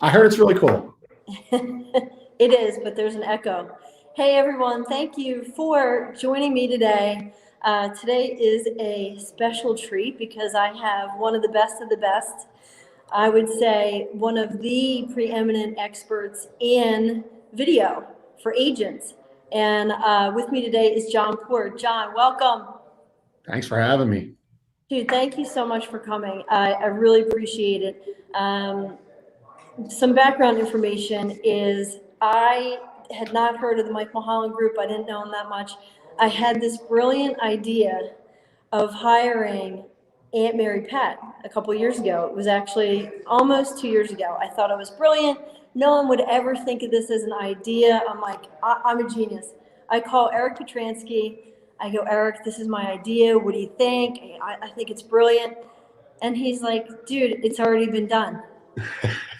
I heard it's really cool. It is, but there's an echo. Hey everyone, thank you for joining me today. Today is a special treat because I have one of the best. I would say one of the preeminent experts in video for agents. And with me today is John Port. John, welcome. Thanks for having me. Dude, thank you so much for coming. I really appreciate it. Some background information is I had not heard of the Mike Mulholland Group. I didn't know him that much. I had this brilliant idea of hiring Aunt Mary Pat a couple years ago. It was actually almost 2 years ago. I thought it was brilliant. No one would ever think of this as an idea. I'm like, I'm a genius. I call Eric Petransky. I go, Eric, this is my idea. What do you think? I think it's brilliant. And he's like, dude, it's already been done.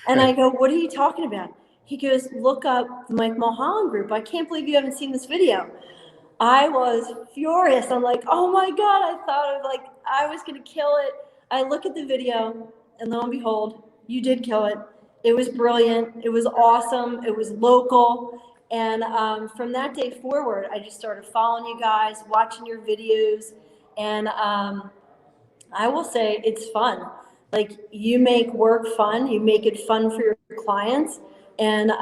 And I go, what are you talking about? He goes, look up the Mike Mulholland Group. I can't believe you haven't seen this video. I was furious. I'm like, oh my God, I thought of like, I was going to kill it. I look at the video and lo and behold, you did kill it. It was brilliant. It was awesome. It was local. And from that day forward, I just started following you guys, watching your videos. And I will say it's fun. Like you make work fun. You make it fun for your clients. And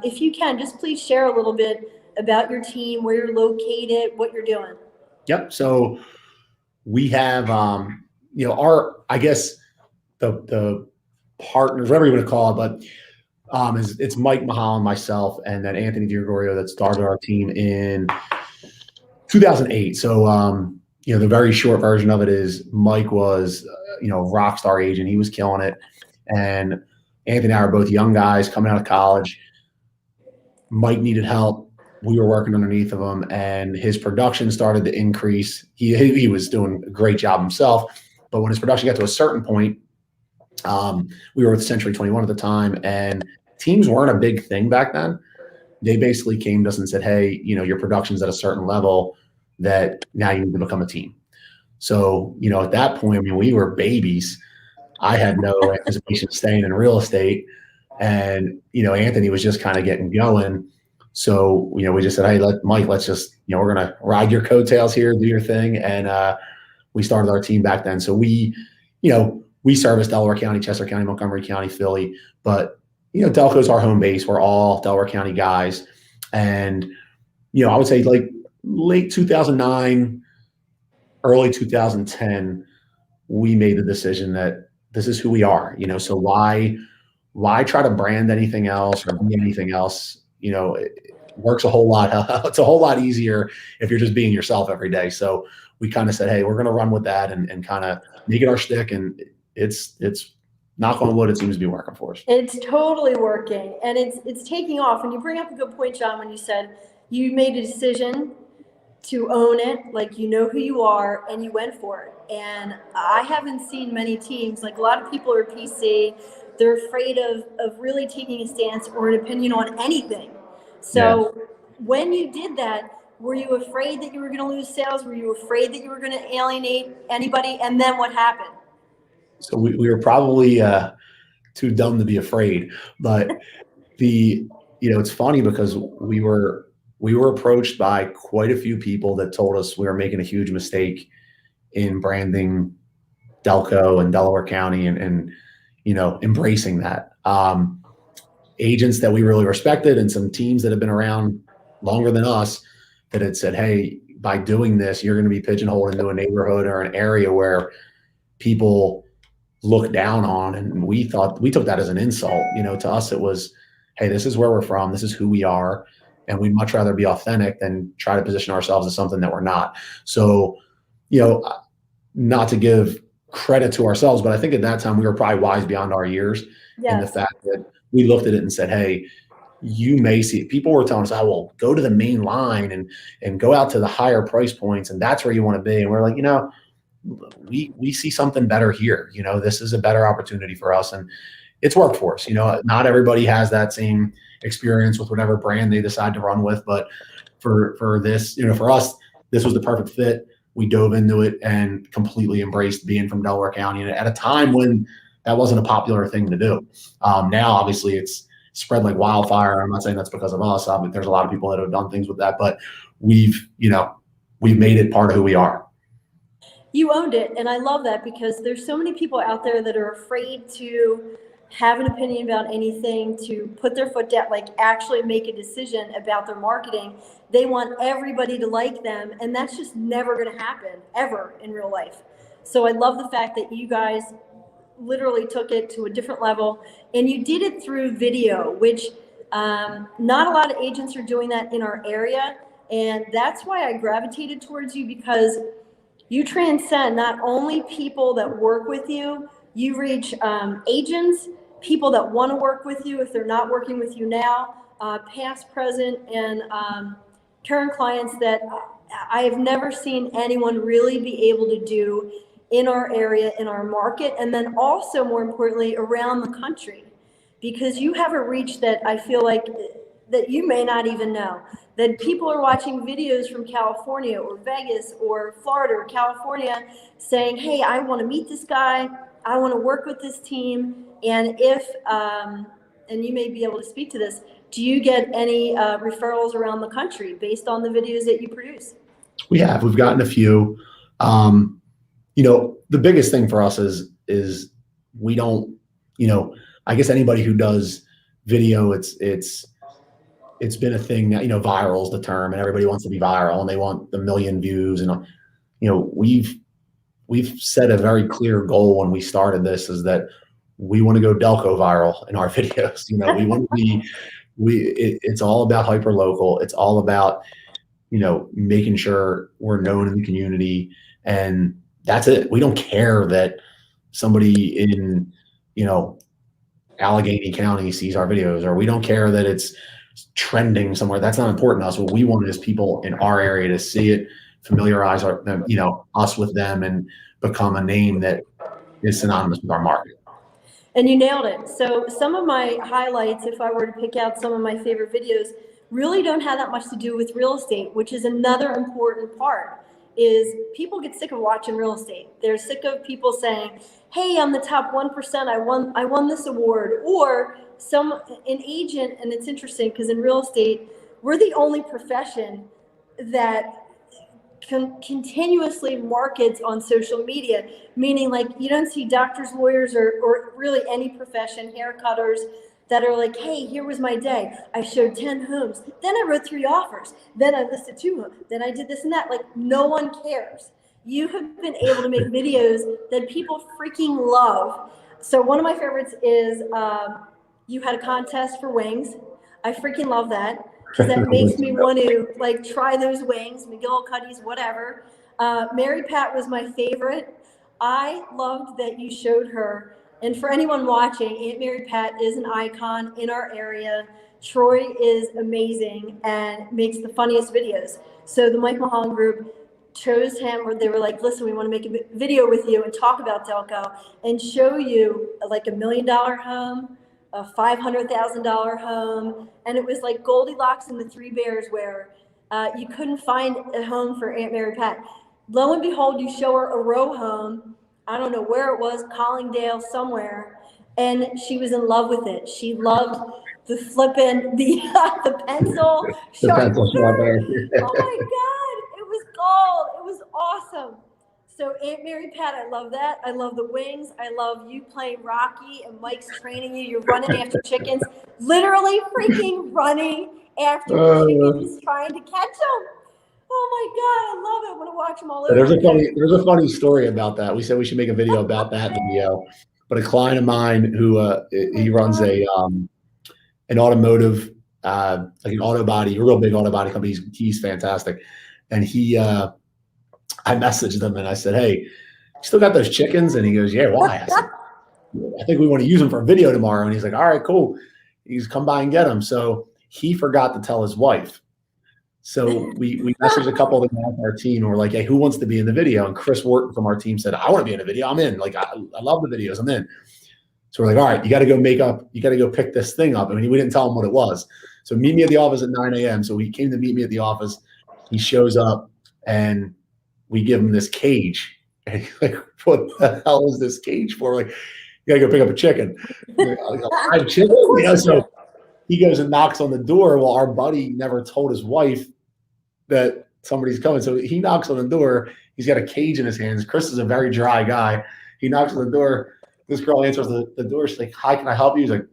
if you can, just please share a little bit about your team, where you're located, what you're doing. Yep. So we have, I guess the partners, whatever you want to call it, but it's Mike Mulholland, myself, and then Anthony DiGregorio that started our team in 2008. So, the very short version of it is Mike was, rock star agent. He was killing it. And Anthony and I are both young guys coming out of college. Mike needed help. We were working underneath of him, and his production started to increase. He was doing a great job himself, but when his production got to a certain point, we were with Century 21 at the time, and teams weren't a big thing back then. They basically came to us and said, hey, your production's at a certain level that now you need to become a team. So, at that point, we were babies. I had no anticipation of staying in real estate, and, Anthony was just kind of getting going. So, we just said, hey, let's just, we're going to ride your coattails here, do your thing. And we started our team back then. So we service Delaware County, Chester County, Montgomery County, Philly. But, Delco's our home base. We're all Delaware County guys. And, I would say like late 2009, early 2010, we made the decision that this is who we are, so why try to brand anything else or be anything else? It works a whole lot. It's a whole lot easier if you're just being yourself every day. So we kind of said, hey, we're going to run with that and kind of make it our shtick. And it's knock on wood, it seems to be working for us. It's totally working, and it's taking off. And you bring up a good point, John, when you said you made a decision to own it, like who you are, and you went for it. And I haven't seen many teams, like a lot of people are PC. They're afraid of really taking a stance or an opinion on anything. So when you did that, were you afraid that you were going to lose sales? Were you afraid that you were going to alienate anybody? And then what happened? So we were probably too dumb to be afraid. But it's funny because we were approached by quite a few people that told us we were making a huge mistake in branding Delco and Delaware County and embracing that. Agents that we really respected and some teams that have been around longer than us that had said, hey, by doing this, you're going to be pigeonholed into a neighborhood or an area where people look down on. And we took that as an insult. To us, it was, hey, this is where we're from. This is who we are. And we'd much rather be authentic than try to position ourselves as something that we're not. So, not to give credit to ourselves, but I think at that time we were probably wise beyond our years in the fact that we looked at it and said, hey, you may see people were telling us, I will go to the main line and go out to the higher price points. And that's where you want to be. And we're like, we see something better here. This is a better opportunity for us. And it's worked for us. Not everybody has that same experience with whatever brand they decide to run with. But for this, for us, this was the perfect fit. We dove into it and completely embraced being from Delaware County. And at a time when that wasn't a popular thing to do. Now, obviously, it's spread like wildfire. I'm not saying that's because of us. There's a lot of people that have done things with that, but we've made it part of who we are. You owned it, and I love that because there's so many people out there that are afraid to have an opinion about anything, to put their foot down, like actually make a decision about their marketing. They want everybody to like them, and that's just never going to happen ever in real life. So I love the fact that you guys literally took it to a different level, and you did it through video, which not a lot of agents are doing that in our area, and that's why I gravitated towards you, because you transcend not only people that work with you, you reach agents, people that want to work with you if they're not working with you now, past, present, and current clients that I have never seen anyone really be able to do in our area, in our market, and then also, more importantly, around the country, because you have a reach that I feel like that you may not even know, that people are watching videos from California or Vegas or Florida or California saying, hey, I want to meet this guy, I want to work with this team. And if, and you may be able to speak to this, do you get any referrals around the country based on the videos that you produce? We've gotten a few. The biggest thing for us is we don't, I guess anybody who does video, it's been a thing that, viral is the term, and everybody wants to be viral and they want the million views. And, we've set a very clear goal when we started this, is that we want to go Delco viral in our videos. We want to be, it's all about hyper local. It's all about, making sure we're known in the community, and that's it. We don't care that somebody in, Allegheny County sees our videos, or we don't care that it's trending somewhere. That's not important to us. What we want is people in our area to see it, familiarize us with them, and become a name that is synonymous with our market. And you nailed it. So some of my highlights, if I were to pick out some of my favorite videos, really don't have that much to do with real estate, which is another important part. Is people get sick of watching real estate. They're sick of people saying, hey, I'm the top 1%, I won this award. Or an agent, and it's interesting because in real estate, we're the only profession that continuously markets on social media, meaning like you don't see doctors, lawyers, or really any profession, hair cutters, that are like, hey, here was my day. I showed 10 homes. Then I wrote 3 offers. Then I listed 2 homes. Then I did this and that. Like, no one cares. You have been able to make videos that people freaking love. So one of my favorites is you had a contest for wings. I freaking love that, because that makes me want to like try those wings, McGillicuddy's, whatever. Mary Pat was my favorite. I loved that you showed her. And for anyone watching, Aunt Mary Pat is an icon in our area. Troy is amazing and makes the funniest videos. So the Mike Mulholland Group chose him, where they were like, listen, we want to make a video with you and talk about Delco and show you like $1 million home, a $500,000 home. And it was like Goldilocks and the Three Bears, where you couldn't find a home for Aunt Mary Pat. Lo and behold, you show her a row home. I don't know where it was, Collingdale somewhere, and she was in love with it. She loved the flipping, the pencil sharpener. Oh my God, it was gold. It was awesome. So Aunt Mary Pat, I love that. I love the wings. I love you playing Rocky and Mike's training you. You're running after chickens, literally freaking running after chickens, trying to catch them. Oh my God, I love it. I want to watch them all over. There's a funny story about that. We said we should make a video about that video, but a client of mine who he runs an automotive, like an auto body, a real big auto body company. He's fantastic. And I messaged him and I said, hey, you still got those chickens? And he goes, yeah, why? I said, I think we want to use them for a video tomorrow. And he's like, all right, cool. He's come by and get them. So he forgot to tell his wife. So we messaged a couple of the guys on our team and we're like, hey, who wants to be in the video? And Chris Wharton from our team said, I want to be in the video. I'm in. Like, I love the videos. I'm in. So we're like, all right, you got to go pick this thing up. I mean, we didn't tell him what it was. So meet me at the office at 9 a.m. So he came to meet me at the office. He shows up and we give him this cage. And he's like, what the hell is this cage for? Like, gotta go pick up a chicken. I go, fried chicken? Of course you So do. he goes and knocks on the door. Well, our buddy never told his wife that somebody's coming. So he knocks on the door. He's got a cage in his hands. Chris is a very dry guy. He knocks on the door. This girl answers the door. She's like, "Hi, can I help you?" He's like,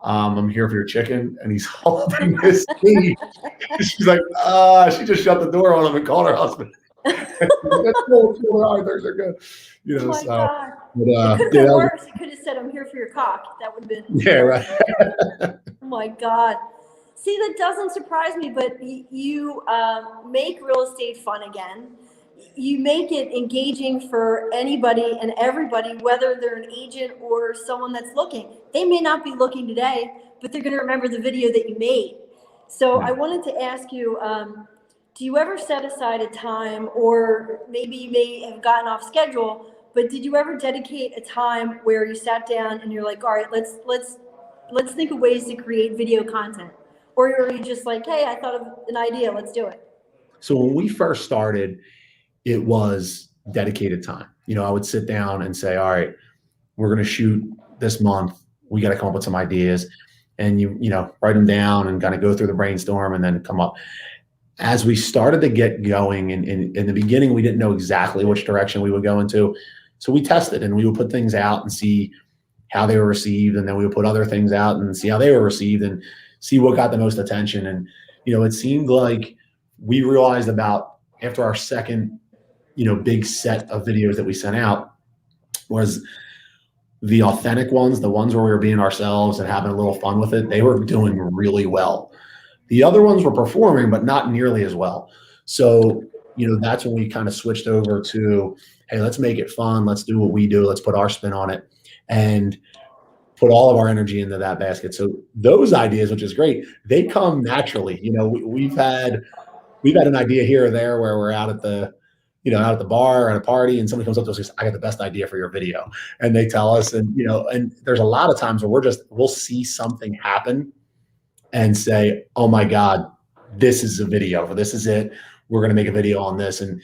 I'm here for your chicken. And he's holding his cage. She's like, she just shut the door on him and called her husband. That's cool. All right, they're good. Oh my So, God. but, It could have been worse. You could have said, I'm here for your cock. That would have been. Yeah, right. Oh my God. See, that doesn't surprise me, but you make real estate fun again. You make it engaging for anybody and everybody, whether they're an agent or someone that's looking. They may not be looking today, but they're going to remember the video that you made. So I wanted to ask you, do you ever set aside a time, or maybe you may have gotten off schedule, but did you ever dedicate a time where you sat down and you're like, all right, let's think of ways to create video content? Or are you just like, hey, I thought of an idea, let's do it? So when we first started, it was dedicated time. I would sit down and say, all right, we're going to shoot this month. We got to come up with some ideas, and you write them down and kind of go through the brainstorm and then come up. As we started to get going, in the beginning, we didn't know exactly which direction we would go into. So we tested, and we would put things out and see how they were received. And then we would put other things out and see how they were received and see what got the most attention. And, it seemed like we realized about after our second, big set of videos that we sent out was the authentic ones, the ones where we were being ourselves and having a little fun with it. They were doing really well. The other ones were performing, but not nearly as well. So, that's when we kind of switched over to, hey, let's make it fun. Let's do what we do. Let's put our spin on it and put all of our energy into that basket. So those ideas, which is great, they come naturally. We've had an idea here or there where we're out at the bar at a party, and somebody comes up to us and says, I got the best idea for your video. And they tell us, and there's a lot of times where we'll see something happen and say, oh my God, this is a video, or this is it. We're going to make a video on this. And,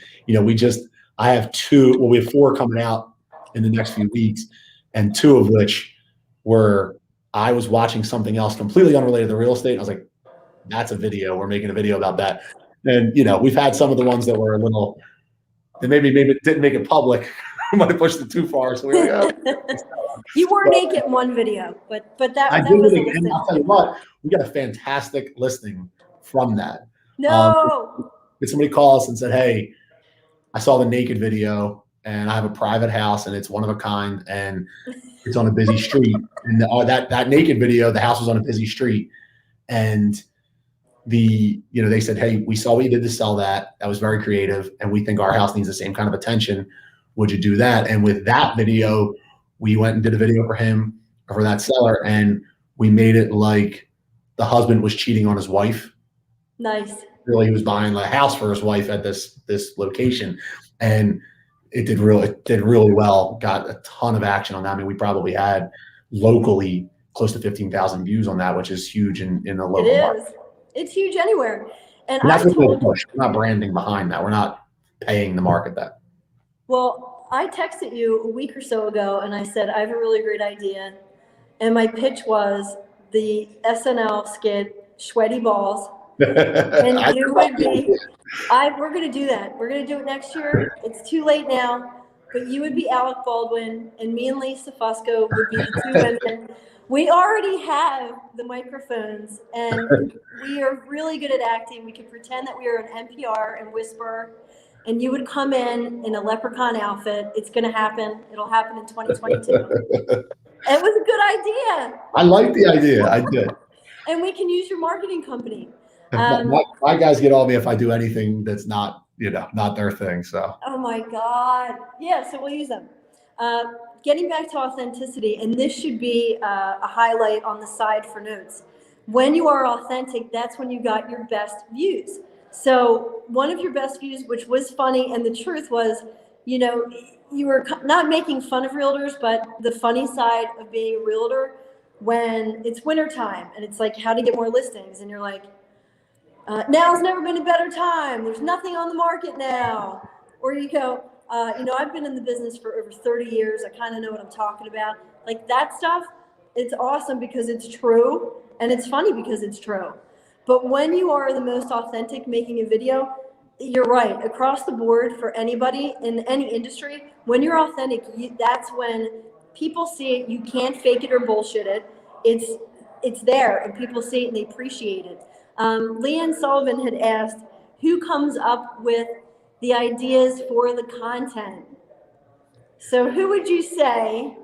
I have we have 4 coming out in the next few weeks, and 2 of which were, I was watching something else completely unrelated to real estate. And I was like, that's a video. We're making a video about that. And, we've had some of the ones that were a little, and maybe it didn't make it public. We might have pushed it too far. So we're like, oh. You were naked in one video, but that I that did was it, and I'll tell you what, we got a fantastic listing from that. No. Did somebody call us and said, hey, I saw the naked video, and I have a private house, and it's one of a kind, and it's on a busy street. And that naked video, the house was on a busy street, and they said, hey, we saw what you did to sell that. That was very creative, and we think our house needs the same kind of attention. Would you do that? And with that video, we went and did a video for him, or for that seller, and we made it like the husband was cheating on his wife. Nice. Really, he was buying a house for his wife at this location, and it did really well. Got a ton of action on that. I mean, we probably had locally close to 15,000 views on that, which is huge in the local market. It's huge anywhere. And that's what we'll push. We're not branding behind that. We're not paying the market that. Well, I texted you a week or so ago, and I said, I have a really great idea. And my pitch was the SNL skit, Sweaty Balls. And you would be, we're going to do that. We're going to do it next year. It's too late now, but you would be Alec Baldwin, and me and Lisa Fusco would be the 2 women. We already have the microphones, and we are really good at acting. We could pretend that we are an NPR and whisper, and you would come in a leprechaun outfit. It's going to happen. It'll happen in 2022. It was a good idea. I like the idea. I did. And we can use your marketing company. My guys get on me if I do anything that's not, not their thing. So. Oh my God. Yeah. So we'll use them. Getting back to authenticity, and this should be a highlight on the side for notes. When you are authentic, that's when you got your best views. So one of your best views, which was funny, and the truth was, you were not making fun of realtors, but the funny side of being a realtor when it's wintertime and it's like how to get more listings, and you're like, now's never been a better time. There's nothing on the market now. Or you go, I've been in the business for over 30 years. I kind of know what I'm talking about. Like that stuff, it's awesome because it's true and it's funny because it's true. But when you are the most authentic making a video, you're right. Across the board for anybody in any industry, when you're authentic, that's when people see it. You can't fake it or bullshit it. It's there and people see it and they appreciate it. Leanne Sullivan had asked, who comes up with the ideas for the content? So who would you say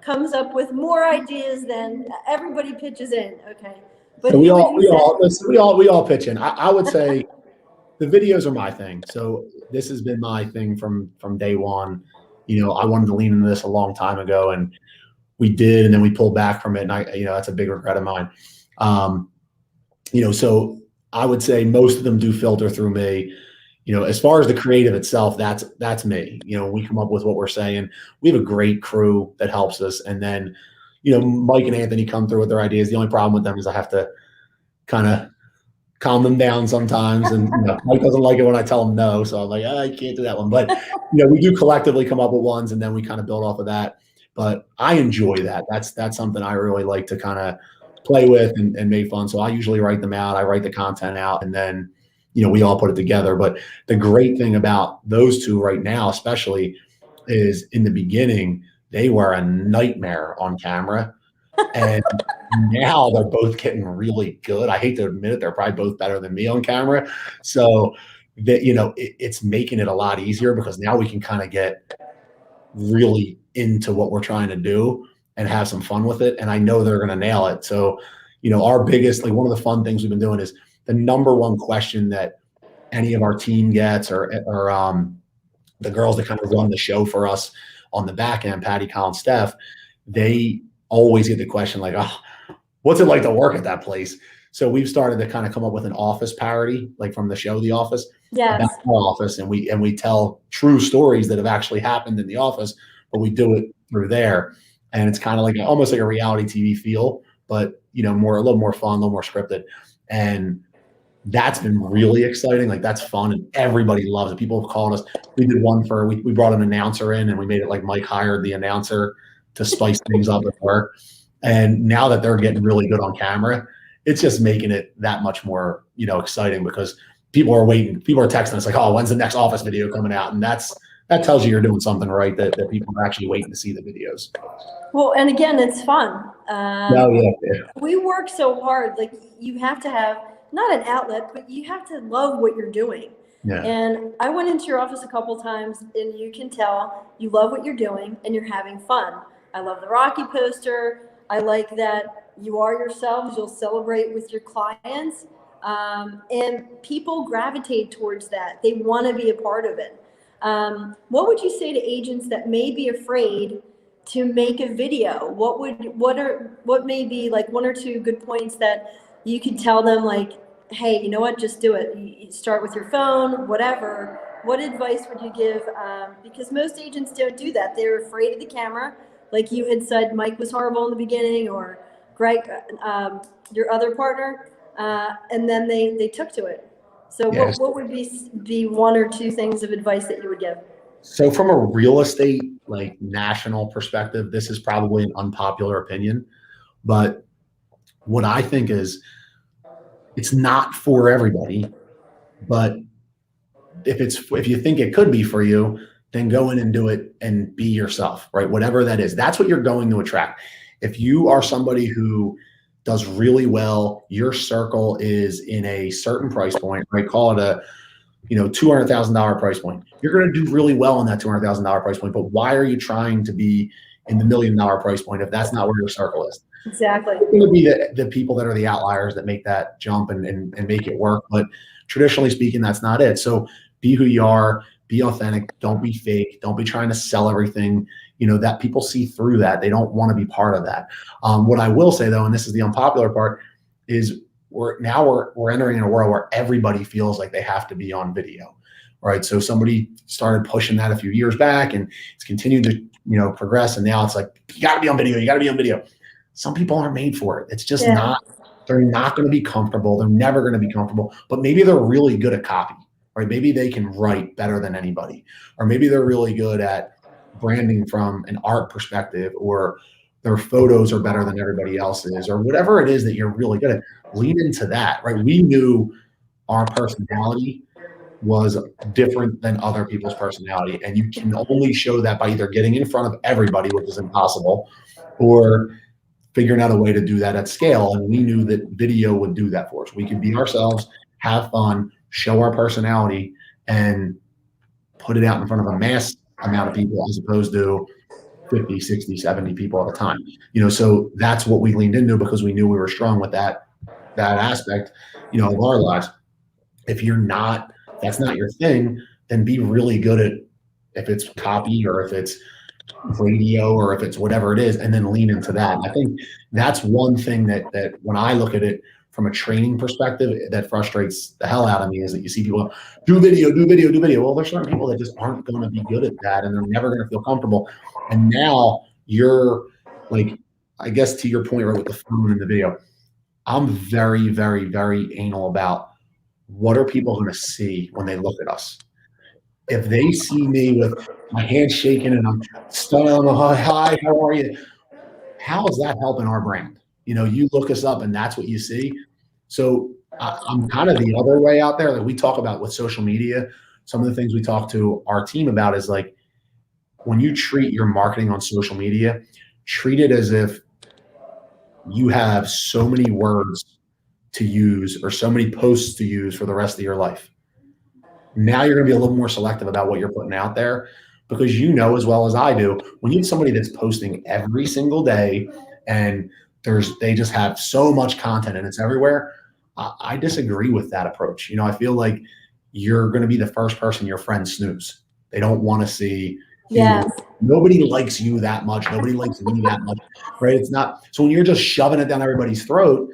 comes up with more ideas than everybody pitches in? Okay. But So who would you say? listen, we all pitch in. I would say the videos are my thing. So this has been my thing from day one. I wanted to lean into this a long time ago, and we did, and then we pulled back from it. And that's a big regret of mine. So I would say most of them do filter through me. As far as the creative itself, that's me. We come up with what we're saying. We have a great crew that helps us, and then Mike and Anthony come through with their ideas. The only problem with them is I have to kind of calm them down sometimes, and Mike doesn't like it when I tell him no, so I'm like, I can't do that one. But we do collectively come up with ones, and then we kind of build off of that. But I enjoy that. That's something I really like to kind of play with and make fun. So I usually write them out. I write the content out, and then we all put it together. But the great thing about those two right now, especially, is in the beginning they were a nightmare on camera, and now they're both getting really good. I hate to admit it, they're probably both better than me on camera. So that it's making it a lot easier because now we can kind of get really into what we're trying to do and have some fun with it. And I know they're going to nail it. So, our biggest, one of the fun things we've been doing is the number one question that any of our team gets, or the girls that kind of run the show for us on the back end, Patty, Colin, Steph, they always get the question like, oh, what's it like to work at that place? So we've started to kind of come up with an office parody, like from the show The Office, Yes. about our office, and we tell true stories that have actually happened in the office, but we do it through there, and it's kind of like almost like a reality TV feel, but a little more fun, a little more scripted, and that's been really exciting. Like that's fun, and everybody loves it. People have called us. We did one we brought an announcer in, and we made it like Mike hired the announcer to spice things up at work. And now that they're getting really good on camera, it's just making it that much more, exciting because people are waiting. People are texting us like, oh, when's the next office video coming out? And that tells you you're doing something right, that people are actually waiting to see the videos. Well, and again, it's fun. Yeah. We work so hard. Like you have to have not an outlet, but you have to love what you're doing. Yeah. And I went into your office a couple times, and you can tell you love what you're doing and you're having fun. I love the Rocky poster. I like that you are yourselves. You'll celebrate with your clients, and people gravitate towards that. They want to be a part of it. What would you say to agents that may be afraid to make a video? What may be like one or two good points that you could tell them, like, hey, you know what, just do it. You start with your phone, whatever. What advice would you give? Because most agents don't do that. They're afraid of the camera. Like you had said, Mike was horrible in the beginning, or Greg, your other partner, and then they took to it. So Yes. what would be one or two things of advice that you would give? So from a real estate, like national perspective, this is probably an unpopular opinion, but what I think is it's not for everybody, but if you think it could be for you, then go in and do it and be yourself, right? Whatever that is, that's what you're going to attract. If you are somebody who does really well, your circle is in a certain price point, right? Call it a $200,000 price point. You're going to do really well in that $200,000 price point, but why are you trying to be in the $1 million price point if that's not where your circle is? Exactly. It's going to be the people that are the outliers that make that jump and make it work. But traditionally speaking, that's not it. So be who you are, be authentic, don't be fake, don't be trying to sell everything. That people see through that. They don't want to be part of that. What I will say though, and this is the unpopular part, is we're entering in a world where everybody feels like they have to be on video, right? So somebody started pushing that a few years back, and it's continued to progress. And now it's like, you got to be on video. You got to be on video. Some people aren't made for it. It's just not. They're not going to be comfortable. They're never going to be comfortable. But maybe they're really good at copy, right? Maybe they can write better than anybody, or maybe they're really good at branding from an art perspective, or their photos are better than everybody else's, or whatever it is that you're really good at, lean into that, right? We knew our personality was different than other people's personality. And you can only show that by either getting in front of everybody, which is impossible, or figuring out a way to do that at scale. And we knew that video would do that for us. We could be ourselves, have fun, show our personality, and put it out in front of a mass amount of people as opposed to 50, 60, 70 people at a time. So that's what we leaned into because we knew we were strong with that aspect, of our lives. If that's not your thing, then be really good at, if it's copy or if it's radio or if it's whatever it is, and then lean into that. And I think that's one thing that when I look at it from a training perspective, that frustrates the hell out of me, is that you see people do video. Well, there's certain people that just aren't going to be good at that, and they're never going to feel comfortable. And now you're like, I guess to your point, right, with the phone and the video, I'm very, very, very anal about what are people going to see when they look at us. If they see me with my hand shaking and I'm stunned, hi, how are you? How is that helping our brand? You look us up and that's what you see. So I'm kind of the other way out there. Like we talk about with social media, some of the things we talk to our team about is like, when you treat your marketing on social media, treat it as if you have so many words to use or so many posts to use for the rest of your life. Now you're going to be a little more selective about what you're putting out there, because as well as I do, when you have somebody that's posting every single day and they just have so much content and it's everywhere, I disagree with that approach. I feel like you're going to be the first person your friends snooze. They don't want to see Yes. Nobody likes you that much. Nobody likes me that much, right? It's not. So when you're just shoving it down everybody's throat,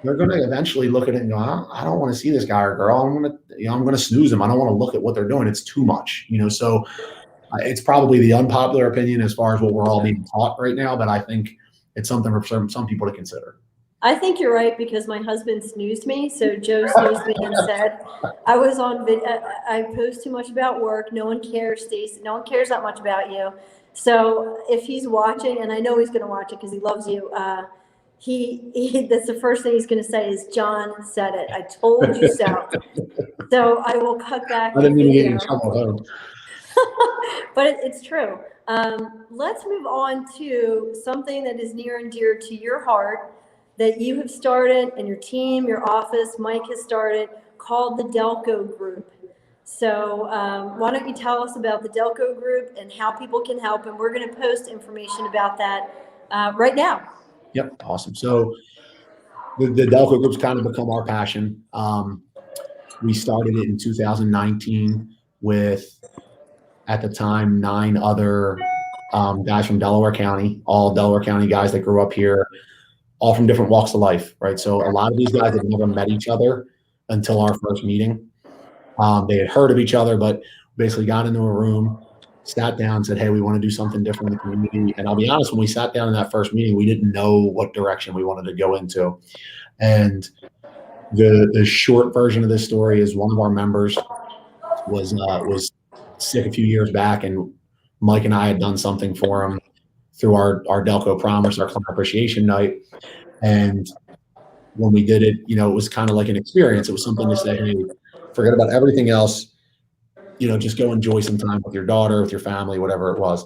they're going to eventually look at it and go, I don't want to see this guy or girl. I'm going to snooze them. I don't want to look at what they're doing. It's too much, so it's probably the unpopular opinion as far as what we're all being taught right now. But I think it's something for some people to consider. I think you're right, because my husband snoozed me. So Joe snoozed me and said, I was on video. I post too much about work. No one cares, Stacey. No one cares that much about you. So if he's watching, and I know he's going to watch it because he loves you, he that's the first thing he's going to say is, John said it. I told you so. So I will cut back. I didn't mean to get in trouble. But it's true. Let's move on to something that is near and dear to your heart that you have started, and your team, your office, Mike has started, called the Delco Group. So why don't you tell us about the Delco Group and how people can help? And we're going to post information about that right now. Yep. Awesome. So the Delco Group's kind of become our passion. We started it in 2019 with, at the time, 9 other guys from Delaware County, all Delaware County guys that grew up here, all from different walks of life, right? So a lot of these guys had never met each other until our first meeting. They had heard of each other, but basically got into a room, sat down, said, hey, we want to do something different in the community. And I'll be honest, when we sat down in that first meeting, we didn't know what direction we wanted to go into. And the short version of this story is, one of our members was sick a few years back, and Mike and I had done something for him through our Delco Promise, our client appreciation night. And when we did it, it was kind of like an experience. It was something to say, hey, forget about everything else, just go enjoy some time with your daughter, with your family, whatever it was.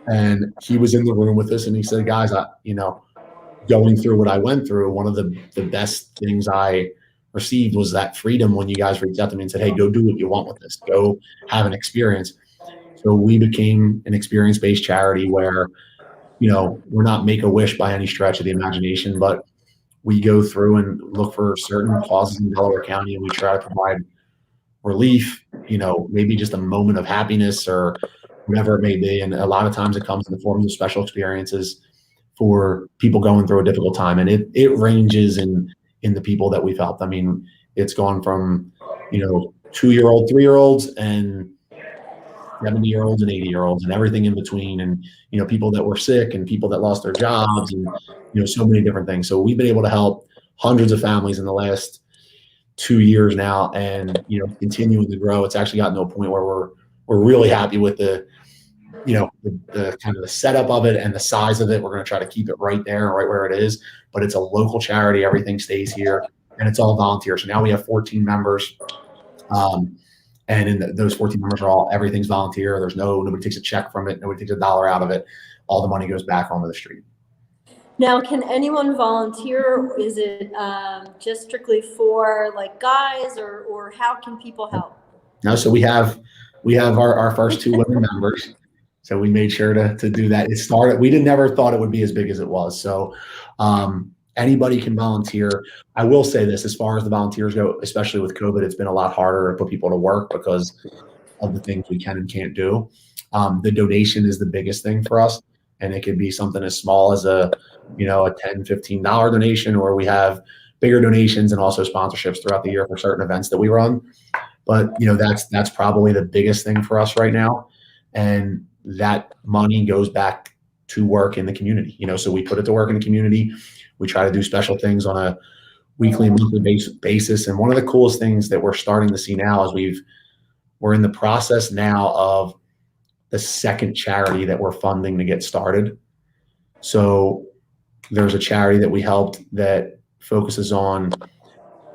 And he was in the room with us, and he said, guys, going through what I went through, one of the best things I received was that freedom when you guys reached out to me and said, hey, go do what you want with this, go have an experience. So we became an experience-based charity where, we're not Make-A-Wish by any stretch of the imagination, but we go through and look for certain causes in Delaware County, and we try to provide relief, maybe just a moment of happiness or whatever it may be. And a lot of times it comes in the form of special experiences for people going through a difficult time. And it ranges in the people that we've helped. I mean, it's gone from, 2-year-old, 3-year-olds, and 70-year-olds and 80-year-olds and everything in between. And, people that were sick and people that lost their jobs and, so many different things. So we've been able to help hundreds of families in the last 2 years now, and, continuing to grow. It's actually gotten to a point where we're really happy with the the kind of the setup of it and the size of it, we're going to try to keep it right there, right where it is. But it's a local charity. Everything stays here, and it's all volunteer. So now we have 14 members. And in those 14 members everything's volunteer. There's nobody takes a check from it. Nobody takes $1 out of it. All the money goes back onto the street. Now, can anyone volunteer? Or is it just strictly for like guys, or how can people help? No, so we have our first 2 women members. So we made sure to do that. It started, we never thought it would be as big as it was. So anybody can volunteer. I will say this, as far as the volunteers go, especially with COVID, it's been a lot harder to put people to work because of the things we can and can't do. The donation is the biggest thing for us. And it could be something as small as a $10, $15 donation, or we have bigger donations and also sponsorships throughout the year for certain events that we run. But that's probably the biggest thing for us right now. And that money goes back to work in the community. So we put it to work in the community. We try to do special things on a weekly and monthly basis. And one of the coolest things that we're starting to see now is we're in the process now of the second charity that we're funding to get started. So there's a charity that we helped that focuses on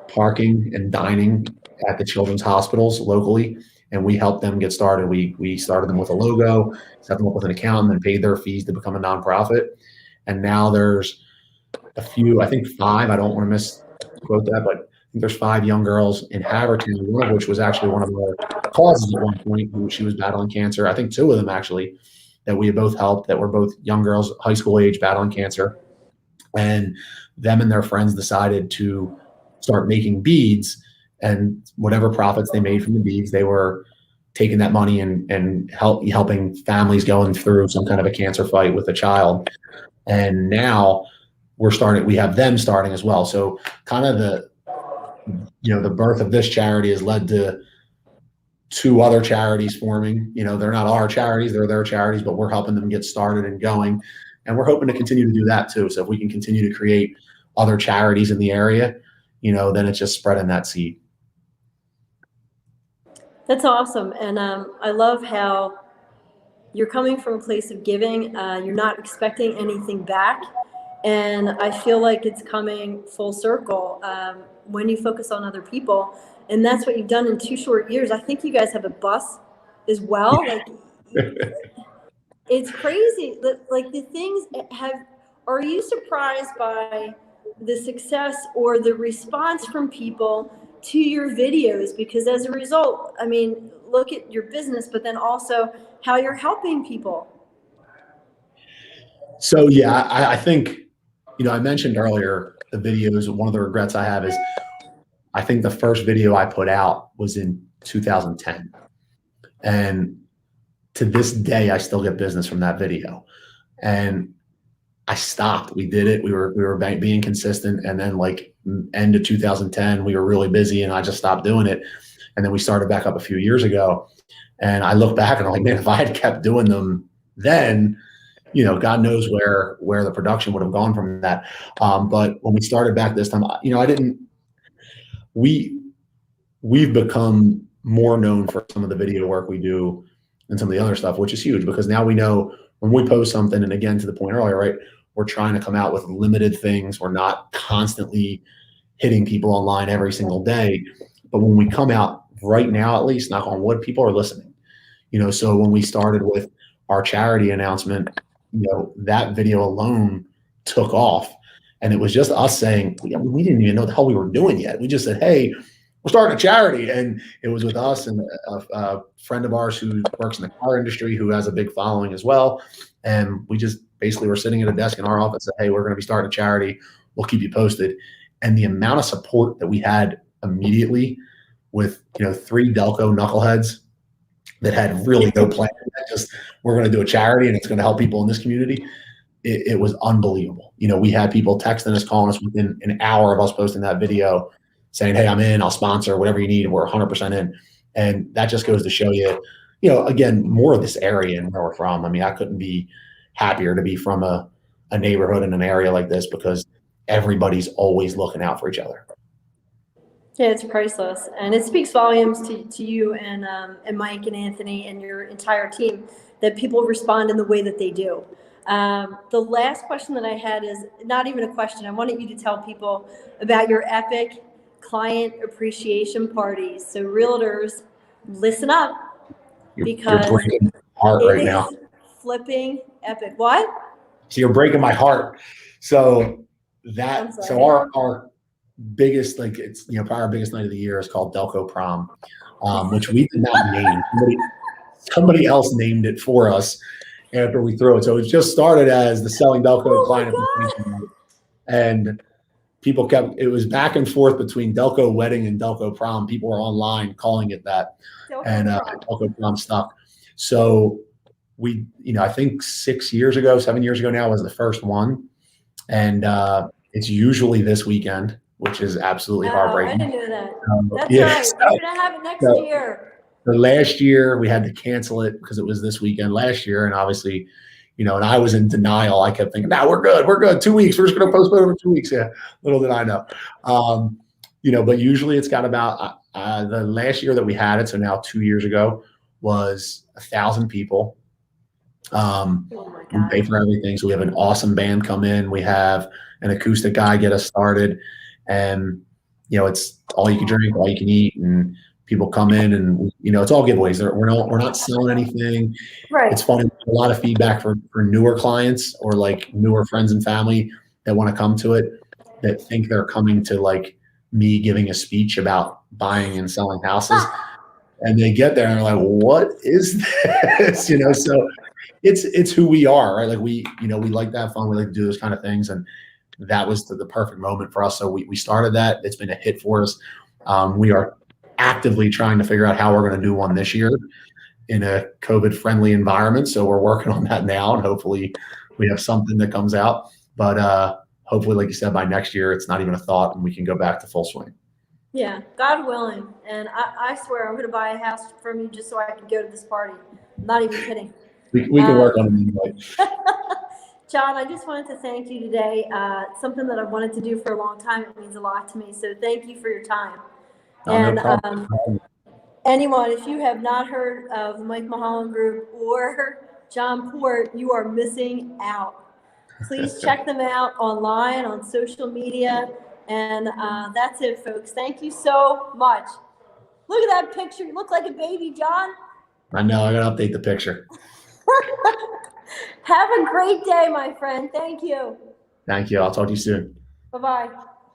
parking and dining at the children's hospitals locally, and we helped them get started. We started them with a logo, set them up with an account, and paid their fees to become a nonprofit. And now there's a few, I think 5, I don't want to misquote that, but I think there's 5 young girls in Havertown, one of which was actually one of our causes at one point. She was battling cancer. I think 2 of them actually that we both helped, that were both young girls, high school age, battling cancer. And them and their friends decided to start making beads, and whatever profits they made from the beads, they were taking that money and helping families going through some kind of a cancer fight with a child. And now we have them starting as well. So kind of the birth of this charity has led to 2 other charities forming. They're not our charities, they're their charities, but we're helping them get started and going. And we're hoping to continue to do that too. So if we can continue to create other charities in the area, then it's just spreading that seed. That's awesome. And I love how you're coming from a place of giving. You're not expecting anything back. And I feel like it's coming full circle when you focus on other people. And that's what you've done in 2 short years. I think you guys have a bus as well. Like, it's crazy. Like the things are you surprised by the success or the response from people to your videos? Because as a result, I mean, look at your business, but then also how you're helping people. So yeah, I think, I mentioned earlier the videos. One of the regrets I have is I think the first video I put out was in 2010. And to this day, I still get business from that video. And I stopped. We did it. We were being consistent. And then like end of 2010, we were really busy and I just stopped doing it. And then we started back up a few years ago. And I look back and I'm like, man, if I had kept doing them then, God knows where the production would have gone from that. But when we started back this time, we've become more known for some of the video work we do and some of the other stuff, which is huge because now we know when we post something, and again, to the point earlier, right, we're trying to come out with limited things. We're not constantly hitting people online every single day. But when we come out right now, at least, knock on wood, people are listening. So when we started with our charity announcement, that video alone took off. And it was just us saying, we didn't even know what the hell we were doing yet. We just said, hey, we're starting a charity. And it was with us and a friend of ours who works in the car industry who has a big following as well. And we just basically were sitting at a desk in our office and said, hey, we're going to be starting a charity. We'll keep you posted. And the amount of support that we had immediately with, 3 Delco knuckleheads that had really no plan, just we're going to do a charity and it's going to help people in this community. It was unbelievable. We had people texting us, calling us within an hour of us posting that video saying, hey, I'm in, I'll sponsor whatever you need. We're 100% in. And that just goes to show you, again, more of this area and where we're from. I mean, I couldn't be happier to be from a neighborhood in an area like this because everybody's always looking out for each other. Yeah, it's priceless. And it speaks volumes to you and Mike and Anthony and your entire team. that people respond in the way that they do. The last question that I had is not even a question. I wanted you to tell people about your epic client appreciation parties. So realtors, listen up, You're because breaking my heart it right now. is flipping epic. What? So you're breaking my heart. So I'm so sorry. our biggest, like, it's, you know, probably our biggest night of the year is called Delco Prom, which we did not name. Somebody else named it for us after we threw it. So it just started as the Selling Delco Oh my Client Appreciation Night. And people it was back and forth between Delco Wedding and Delco Prom. People were online calling it that. And Delco Prom stuck. So we, you know, I think 7 years ago now was the first one. And it's usually this weekend, which is absolutely heartbreaking. I didn't know that. That's Yeah, right. so- We're gonna have it next year. The last year we had to cancel it because it was this weekend last year. And obviously, you know, and I was in denial. I kept thinking, we're good. 2 weeks. We're just going to postpone over 2 weeks. Yeah. Little did I know. You know, but usually it's got about, the last year that we had it, so now 2 years ago, was 1,000 people. Oh my We God. pay for everything. So we have an awesome band come in. We have an acoustic guy get us started. And, you know, it's all you can drink, all you can eat. And people come in and, you know, it's all giveaways. We're not selling anything. Right. It's funny. A lot of feedback for newer clients or like newer friends and family that want to come to it, that think they're coming to like me giving a speech about buying and selling houses. And they get there and they're like, what is this? You know, so it's who we are, right? Like we like to have fun. We like to do those kind of things. And that was the perfect moment for us. So we started that. It's been a hit for us. We are actively trying to figure out how we're going to do one this year in a COVID friendly environment. So we're working on that now, and hopefully we have something that comes out, but hopefully, like you said, by next year, it's not even a thought and we can go back to full swing. Yeah, God willing. And I swear I'm going to buy a house from you just so I can go to this party. I'm not even kidding. We can work on it anyway. John, I just wanted to thank you today. Something that I've wanted to do for a long time. It means a lot to me. So thank you for your time. No problem. Anyone, if you have not heard of the Mike Mulholland Group or John Port, you are missing out. Please check them out online, on social media. And that's it, folks. Thank you so much. Look at that picture. You look like a baby, John. I know. I got to update the picture. Have a great day, my friend. Thank you. Thank you. I'll talk to you soon. Bye-bye.